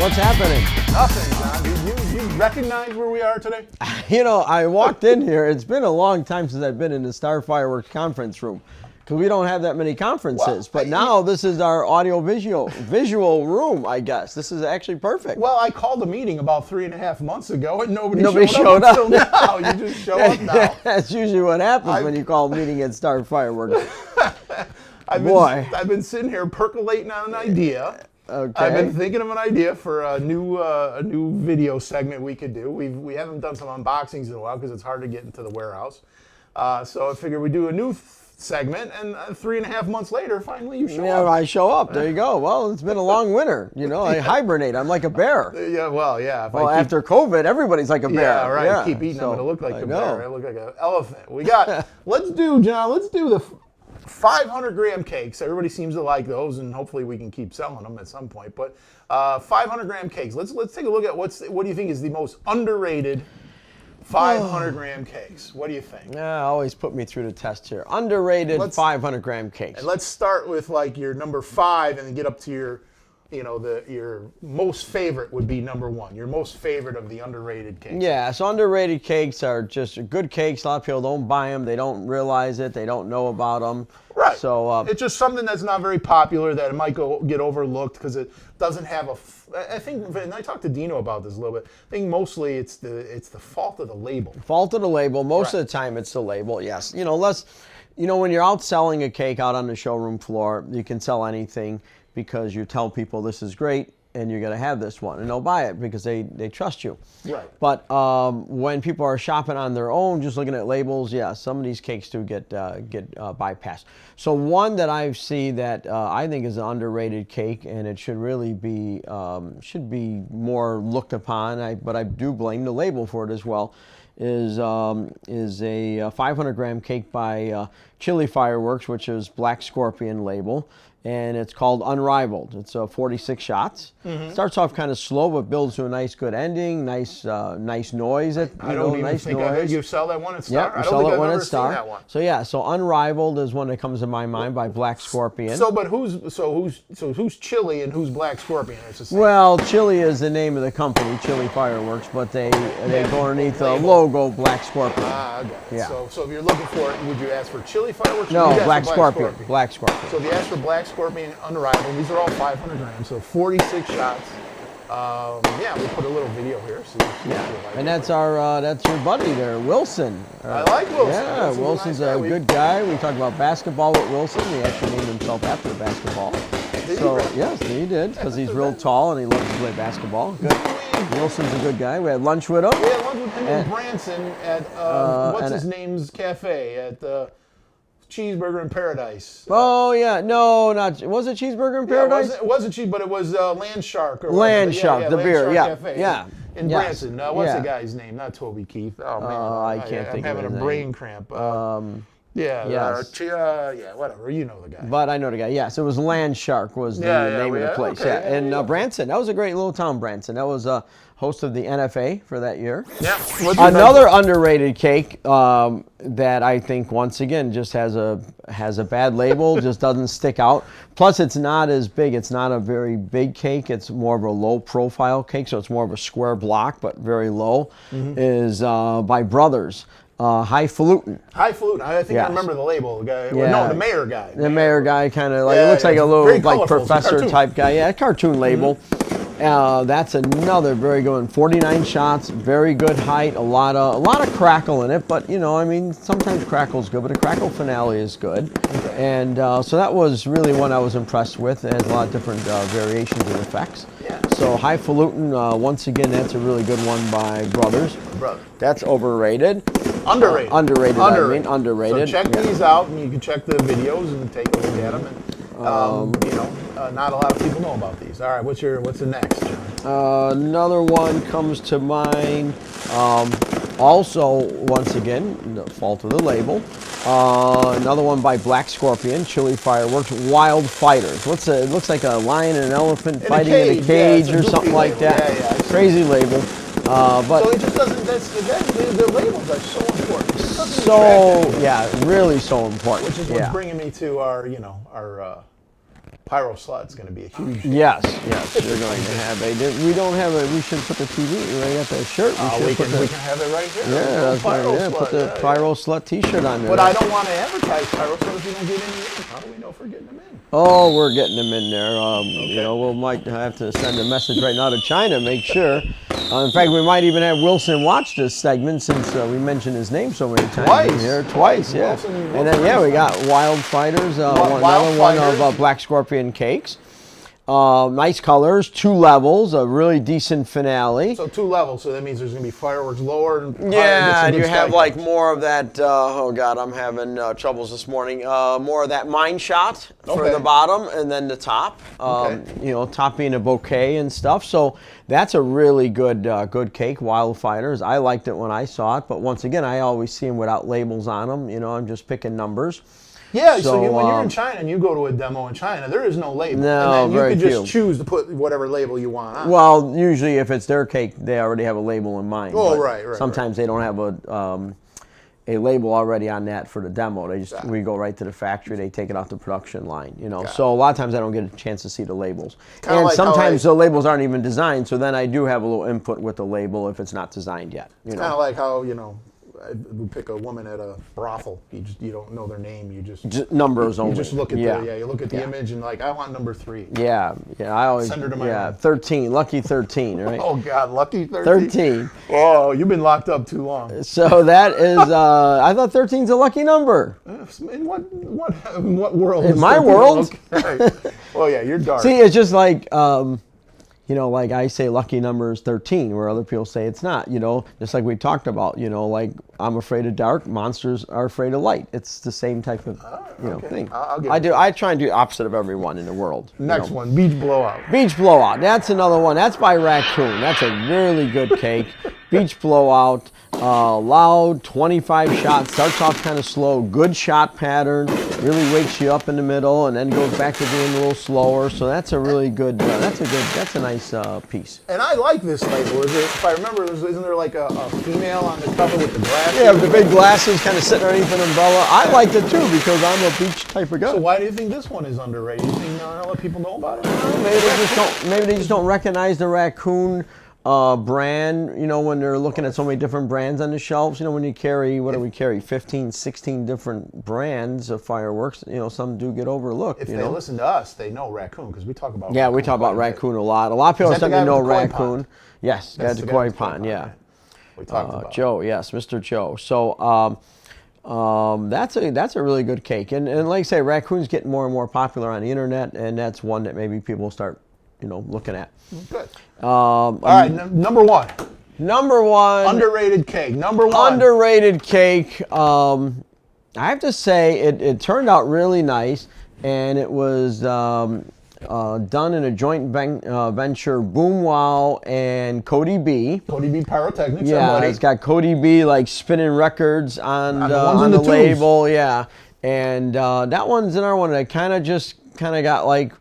What's happening? Nothing, John. Do you recognize where we are today? You know, I walked in here. It's been a long time since I've been in the Starr Fireworks conference room because we don't have that many conferences. But now this is our audio-visual room, I guess. This is actually perfect. Well, I called a meeting about 3.5 months ago and nobody showed up until now. You just show up now. That's usually what happens when you call a meeting at Starr Fireworks. I've been sitting here percolating on an idea. Okay. I've been thinking of an idea for a new video segment we could do. We haven't done some unboxings in a while because it's hard to get into the warehouse. So I figured we'd do a new segment, and 3.5 months later, finally you show up. Yeah, I show up. There you go. Well, it's been a long winter. You know, I hibernate. I'm like a bear. Yeah, well, yeah. Well, after COVID, everybody's like a bear. Yeah, right. Yeah. Keep eating them and it look like a bear. I look like an elephant. We got. Let's do the 500-gram cakes. Everybody seems to like those, and hopefully we can keep selling them at some point. But 500-gram cakes. Let's take a look at what do you think is the most underrated 500-gram cakes? What do you think? Yeah, always put me through the test here. Underrated 500-gram cakes. And let's start with like your number 5, and then get up to your, your most favorite would be number 1. Your most favorite of the underrated cakes. Yeah, so underrated cakes are just good cakes. A lot of people don't buy them. They don't realize it. They don't know about them. Right. So it's just something that's not very popular that it might get overlooked because it doesn't have I think, and I talked to Dino about this a little bit. I think mostly it's the fault of the label. Fault of the label. Most of the time it's the label. Yes. When you're out selling a cake out on the showroom floor, you can sell anything because you tell people this is great and you're going to have this one, and they'll buy it because they trust you. Right. But when people are shopping on their own, just looking at labels, yeah, some of these cakes do get bypassed. So one that I see that I think is an underrated cake, and it should really be more looked upon, but I do blame the label for it as well, is a 500-gram cake by Chili Fireworks, which is Black Scorpion label. And it's called Unrivaled. It's 46 shots. Mm-hmm. Starts off kind of slow, but builds to a nice, good ending. Nice noise. I don't even think I heard you sell that one at Starr. Yeah, you sell it one at Starr. So Unrivaled is one that comes to my mind by Black Scorpion. But who's Chili and who's Black Scorpion? Well, Chili is the name of the company, Chili Fireworks, but they go underneath the logo Black Scorpion. Ah, okay. Yeah. So if you're looking for it, would you ask for Chili Fireworks? No, Black Scorpion. Black Scorpion. So if you ask for Black Scorpion Unrivaled, these are all 500 grams, so 46 shots. We'll put a little video here. And that's your buddy there, Wilson. I like Wilson. Yeah, Wilson's a good guy. We talked about basketball with Wilson. He actually named himself after basketball. Yes, he did, because he's real tall and he loves to play basketball. Good. Wilson's a good guy. We had lunch with him. We had lunch with him and Branson at what's his name's cafe at Cheeseburger in Paradise. Oh yeah, no, was it Cheeseburger in Paradise? It wasn't cheese, but it was Land Shark. Land Shark, the beer, Cafe. yeah. In Branson. What's the guy's name? Not Toby Keith. Oh man, I can't think of his name. I'm having a brain cramp. Whatever. You know the guy. But I know the guy. Yes, it was Land Shark was the name of the place. Okay, and Branson, that was a great little town, Branson. That was host of the NFA for that year. Yeah. Another underrated cake that I think once again just has a bad label, just doesn't stick out. Plus, it's not as big. It's not a very big cake. It's more of a low profile cake, so it's more of a square block, but very low. Mm-hmm. Is by Brothers. Highfalutin. Highfalutin. I think I remember the label. The guy. Yeah. No, the mayor guy. The mayor guy, kind of like it looks like a little like professor type guy. Yeah, cartoon label. Mm-hmm. That's another very good one. 49 shots, very good height, a lot of crackle in it. But sometimes crackle's good, but a crackle finale is good. Okay. And so that was really one I was impressed with. It has a lot of different variations and effects. Yeah. So Highfalutin, once again, that's a really good one by Brothers. That's overrated. Underrated. Underrated. So check these out, and you can check the videos and take a look at them. And not a lot of people know about these. All right, what's the next, John? Another one comes to mind. Also, once again, the fault of the label. Another one by Black Scorpion, Chili Fireworks, Wild Fighters. It looks like a lion and an elephant fighting in a cage or something like that. Yeah. Crazy label. But so it just doesn't. The labels are so important. Really so important. Which is what's bringing me to our Pyro Slut's going to be a huge. Yes, you're going to have a. We don't have a. We should put the TV. We got that shirt. We can have it right here. Yeah, that's Pyro right. Yeah, Slut. put the Pyro Slut T-shirt on there. But I don't want to advertise Pyro Slut if we don't get any in. How do we know if we're getting them in? Oh, we're getting them in there. You know, we might have to send a message right now to China, make sure. In fact, we might even have Wilson watch this segment since we mentioned his name so many times in here. Twice, yeah. Wilson, and then, we got Wild Fighters, another one of Black Scorpion cakes. Nice colors, 2 levels, a really decent finale. So 2 levels, so that means there's going to be fireworks lower. And and you have like more of that, oh God, I'm having troubles this morning, more of that mine shot for the bottom and then the top, you know, top being a bouquet and stuff. So that's a really good good cake, Wild Fighters. I liked it when I saw it, but once again, I always see them without labels on them. You know, I'm just picking numbers. Yeah, so when you're in China and you go to a demo in China, there is no label. No, and then you can just choose to put whatever label you want on. Well, usually if it's their cake, they already have a label in mind. Oh, right. Sometimes they don't have a label already on that for the demo. They just we go right to the factory. They take it off the production line. You know, so a lot of times I don't get a chance to see the labels. And like sometimes the labels aren't even designed. So then I do have a little input with the label if it's not designed yet. It's kind of like how we pick a woman at a brothel. You don't know their name. You just numbers only. You just look at you look at the image and like I want number 3. Yeah. I always send her to my room. 13, lucky 13, right? Oh God, lucky 13. 13. Oh, you've been locked up too long. So that is I thought 13's a lucky number. In what world? In my world? Okay. Well, yeah, you're dark. See, it's just like you know, like I say lucky number is 13, where other people say it's not, you know, just like we talked about, you know, like I'm afraid of dark, monsters are afraid of light. It's the same type of, thing. I try and do the opposite of everyone in the world. Next one, Beach Blowout. Beach Blowout, that's another one. That's by Raccoon. That's a really good cake. Beach Blowout, loud, 25 shots, starts off kind of slow, good shot pattern, really wakes you up in the middle and then goes back to being a little slower. So that's a really good, that's a nice piece. And I like this label. If I remember, isn't there like a female on the cover with the glasses? Yeah, with the big glasses kind of sitting underneath an umbrella. I liked it too because I'm a beach type of guy. So why do you think this one is underrated? You think not let people know about it? Maybe they just don't recognize the Raccoon brand, you know, when they're looking at so many different brands on the shelves. You know, when you carry, what do we carry, 15, 16 different brands of fireworks, you know, some do get overlooked. If they listen to us, they know Raccoon, because we talk about Raccoon. Yeah, we talk about Raccoon a lot. A lot of people certainly know Raccoon. Pond? Yes, that's the koi pond, yeah. We talked about Joe, yes, Mr. Joe. So that's a really good cake. And like I say, Raccoon's getting more and more popular on the internet, and that's one that maybe people start, you know, looking at. Good. All right, number 1. Number 1. Underrated cake. Number 1. Underrated cake. I have to say it turned out really nice, and it was done in a joint venture, Boom Wow and Cody B. Cody B Pyrotechnics. Yeah, it's got Cody B like spinning records on the label. Yeah, and that one's another one that kind of got like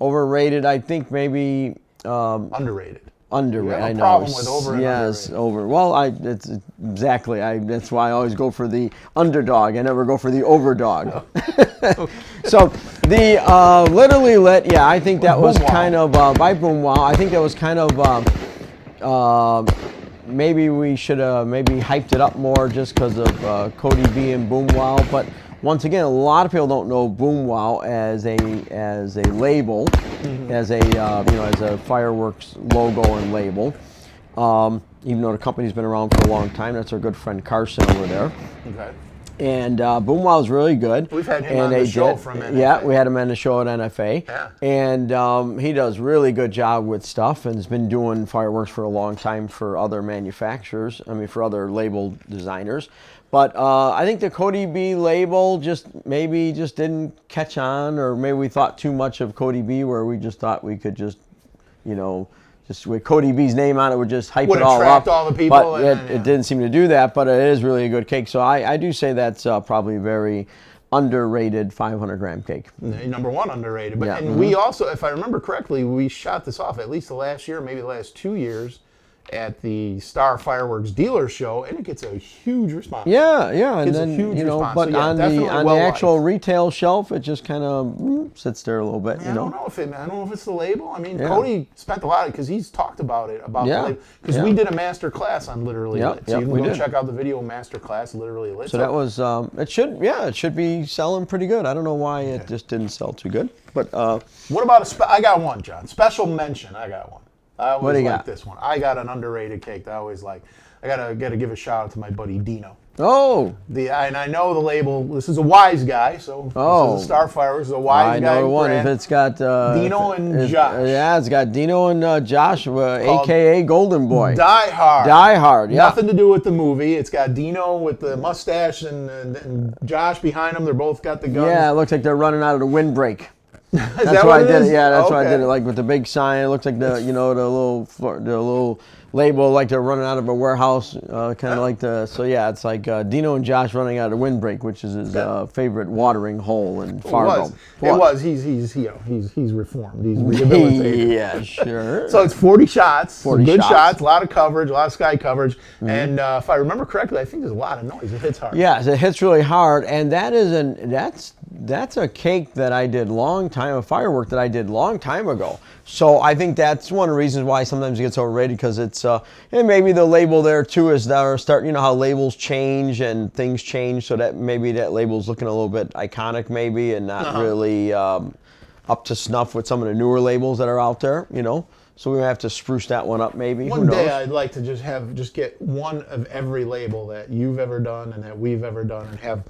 overrated. I think maybe underrated. Underrated. I know. Problem with over and yes, underrated. Over. Well, it's exactly. That's why I always go for the underdog. I never go for the overdog. Oh. So the Literally Lit. Yeah, I think that was kind of by Boom Wow. I think that was kind of maybe we should have maybe hyped it up more just because of Cody B and Boom Wow. But once again, a lot of people don't know Boom Wow as a label, as a as a fireworks logo and label. Even though the company's been around for a long time, that's our good friend Carson over there. Okay. And Boom Wow is really good. We've had him on the show from NFA. Yeah, we had him on the show at NFA. Yeah. And he does really good job with stuff and has been doing fireworks for a long time for other manufacturers, for other label designers. But I think the Cody B label just didn't catch on, or maybe we thought too much of Cody B, where we just thought we could just with Cody B's name on it would just hype it all up. Attract all the people. But it didn't seem to do that, but it is really a good cake. So I do say that's probably a very underrated 500-gram cake. Number 1 underrated. But yeah. And we also, if I remember correctly, we shot this off at least the last year, maybe the last 2 years, at the Starr Fireworks dealer show, and it gets a huge response. Yeah, yeah, and It's a then huge response. but So, yeah, on definitely the well actual liked. retail shelf, it just kind of sits there a little bit. I don't know if it's the label. I mean, Cody spent a lot because he's talked about it the label because we did a master class on Literally Lit. So you can go check out the video master class Literally Lit. So that was it should be selling pretty good. I don't know why it just didn't sell too good, but what about I got one, John. Special mention. I got one. I always like this one. I got an underrated cake that I always like. I gotta give a shout out to my buddy Dino. Oh, and I know the label. This is a wise guy, so this is a Starr Fireworks. This is a wise guy. I know one. If brand. it's got Dino and Josh. Yeah, it's got Dino and Josh, aka Golden Boy. Die Hard. Die Hard. Yeah. Nothing to do with the movie. It's got Dino with the mustache and Josh behind him. They're both got the guns. Yeah, it looks like they're running out of the windbreak. That's That's why I did it. Yeah, that's why I did it. Okay. Like with the big sign, it looks like the little label, like they're running out of a warehouse, kind of like the. So yeah, it's like Dino and Josh running out of windbreak, which is his favorite watering hole in Fargo. It was. He's reformed. He's rehabilitated. Yeah, sure. So it's 40 shots. 40 good shots. A lot of coverage, a lot of sky coverage, and if I remember correctly, I think there's a lot of noise. It hits hard. Yes, it hits really hard, and that's a cake that I did a firework that I did long time ago. So I think that's one of the reasons why sometimes it gets overrated, because it's and maybe the label there too is now starting. You know how labels change and things change, so that maybe that label's looking a little bit iconic, maybe, and not really up to snuff with some of the newer labels that are out there. So we might have to spruce that one up, maybe. One day I'd like to just get one of every label that you've ever done and that we've ever done, and have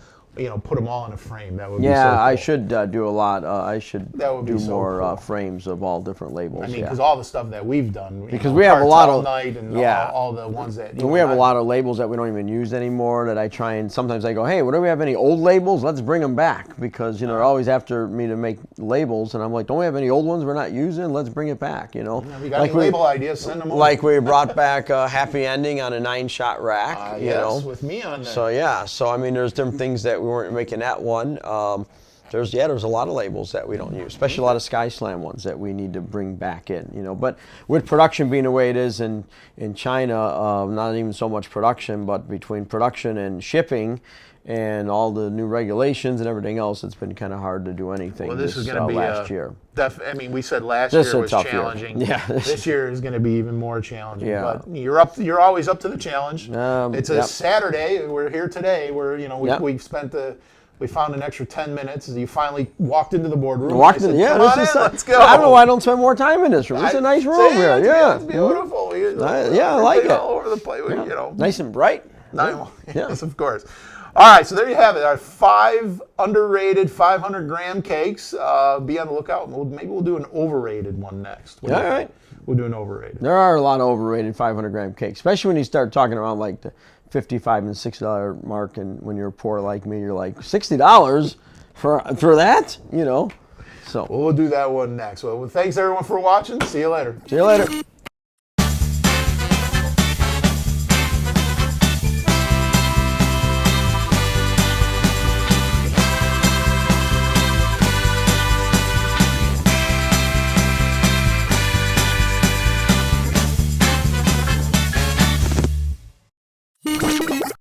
put them all in a frame. That would be so cool. I should do a lot. I should do so more cool. Frames of all different labels. I mean, because all the stuff that we've done. Because we have a lot of night and all the ones that. And we have a lot of labels that we don't even use anymore. That I try and sometimes I go, hey, do we have any old labels? Let's bring them back, because they're always after me to make labels, and I'm like, don't we have any old ones we're not using? Let's bring it back. We got any label ideas? Send them over. Like we brought back Happy Ending on a 9-shot rack. Yes, with me on there. So I mean, there's different things that we weren't making that one. There's a lot of labels that we don't use, especially a lot of Sky Slam ones that we need to bring back in. But with production being the way it is in China, not even so much production, but between production and shipping and all the new regulations and everything else, it's been kind of hard to do anything. Well, this is going to be last year. We said last year was challenging. Yeah. This year is going to be even more challenging. Yeah. But you're always up to the challenge. It's a Saturday. We're here today. We found an extra 10 minutes as you finally walked into the boardroom. Let's go. I don't know why I don't spend more time in this room. It's a nice room here. It's beautiful. I like it. All over the place. Nice and bright. Yes, of course. All right, so there you have it. Our 5 underrated 500-gram cakes. Be on the lookout. Maybe we'll do an overrated one next. All right. We'll do an overrated. There are a lot of overrated 500-gram cakes, especially when you start talking around like the $55 and $60 mark, and when you're poor like me, you're like, $60 for that? So we'll do that one next. Well, thanks everyone for watching. See you later. See you later.